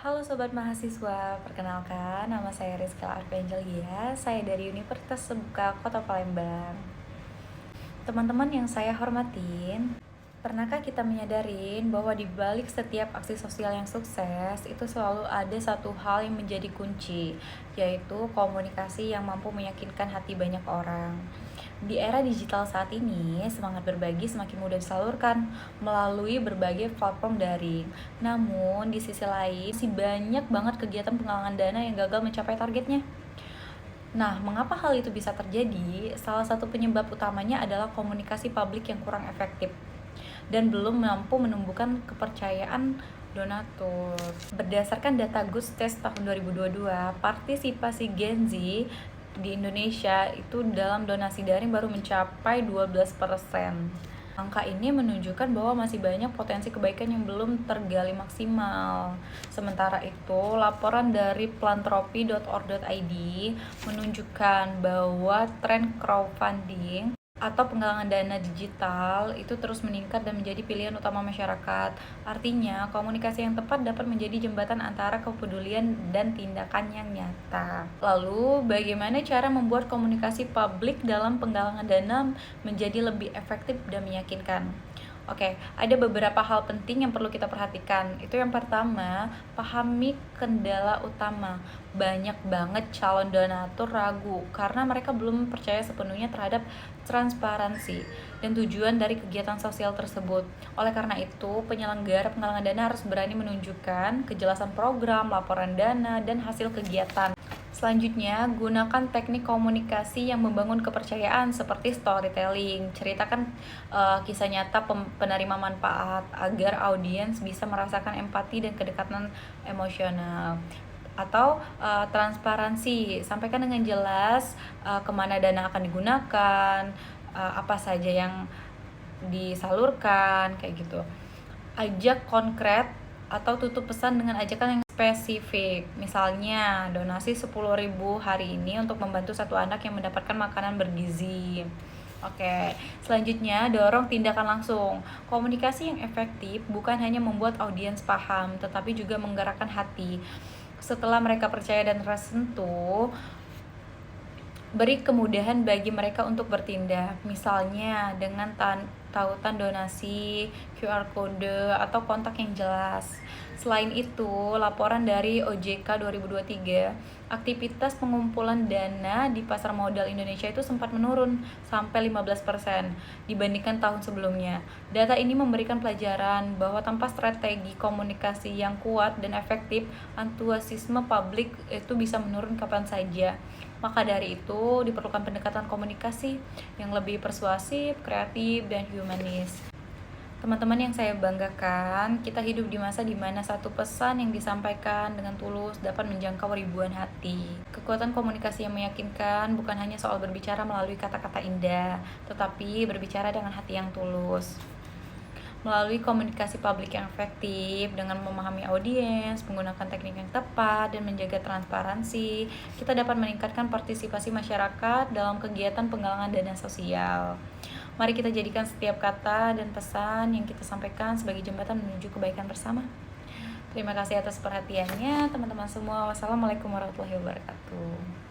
Halo Sobat Mahasiswa, perkenalkan nama saya Rizka Arpengelia, saya dari Universitas Terbuka Kota Palembang. Teman-teman yang saya hormatin, pernahkah kita menyadarin bahwa di balik setiap aksi sosial yang sukses, itu selalu ada satu hal yang menjadi kunci, yaitu komunikasi yang mampu meyakinkan hati banyak orang. Di era digital saat ini, semangat berbagi semakin mudah disalurkan melalui berbagai platform daring. Namun, di sisi lain, masih banyak banget kegiatan penggalangan dana yang gagal mencapai targetnya. Nah, mengapa hal itu bisa terjadi? Salah satu penyebab utamanya adalah komunikasi publik yang kurang efektif dan belum mampu menumbuhkan kepercayaan donatur. Berdasarkan data Gustes tahun 2022, partisipasi Gen Z di Indonesia itu dalam donasi daring baru mencapai 12%. Angka ini menunjukkan bahwa masih banyak potensi kebaikan yang belum tergali maksimal. Sementara itu, laporan dari plantropi.org.id menunjukkan bahwa tren crowdfunding atau penggalangan dana digital itu terus meningkat dan menjadi pilihan utama masyarakat. Artinya, komunikasi yang tepat dapat menjadi jembatan antara kepedulian dan tindakan yang nyata. Lalu, bagaimana cara membuat komunikasi publik dalam penggalangan dana menjadi lebih efektif dan meyakinkan? Oke, ada beberapa hal penting yang perlu kita perhatikan. Itu yang pertama, pahami kendala utama. Banyak banget calon donatur ragu karena mereka belum percaya sepenuhnya terhadap transparansi dan tujuan dari kegiatan sosial tersebut. Oleh karena itu, penyelenggara penggalangan dana harus berani menunjukkan kejelasan program, laporan dana, dan hasil kegiatan. Selanjutnya, gunakan teknik komunikasi yang membangun kepercayaan seperti storytelling. Ceritakan kisah nyata penerima manfaat agar audiens bisa merasakan empati dan kedekatan emosional. Atau transparansi, sampaikan dengan jelas kemana dana akan digunakan, apa saja yang disalurkan, kayak gitu. Ajak konkret atau tutup pesan dengan ajakan yang spesifik. Misalnya, donasi 10.000 hari ini untuk membantu satu anak yang mendapatkan makanan bergizi. Oke, selanjutnya dorong tindakan langsung. Komunikasi yang efektif bukan hanya membuat audiens paham, tetapi juga menggerakkan hati. Setelah mereka percaya dan tersentuh, beri kemudahan bagi mereka untuk bertindak, misalnya dengan tautan donasi, QR code, atau kontak yang jelas. Selain itu, laporan dari OJK 2023, aktivitas pengumpulan dana di pasar modal Indonesia itu sempat menurun sampai 15% dibandingkan tahun sebelumnya. Data ini memberikan pelajaran bahwa tanpa strategi komunikasi yang kuat dan efektif, antusiasme publik itu bisa menurun kapan saja. Maka dari itu, diperlukan pendekatan komunikasi yang lebih persuasif, kreatif, dan humanis. Teman-teman yang saya banggakan, kita hidup di masa di mana satu pesan yang disampaikan dengan tulus dapat menjangkau ribuan hati. Kekuatan komunikasi yang meyakinkan bukan hanya soal berbicara melalui kata-kata indah, tetapi berbicara dengan hati yang tulus. Melalui komunikasi publik yang efektif, dengan memahami audiens, menggunakan teknik yang tepat, dan menjaga transparansi, kita dapat meningkatkan partisipasi masyarakat dalam kegiatan penggalangan dana sosial. Mari kita jadikan setiap kata dan pesan yang kita sampaikan sebagai jembatan menuju kebaikan bersama. Terima kasih atas perhatiannya, teman-teman semua. Wassalamualaikum warahmatullahi wabarakatuh.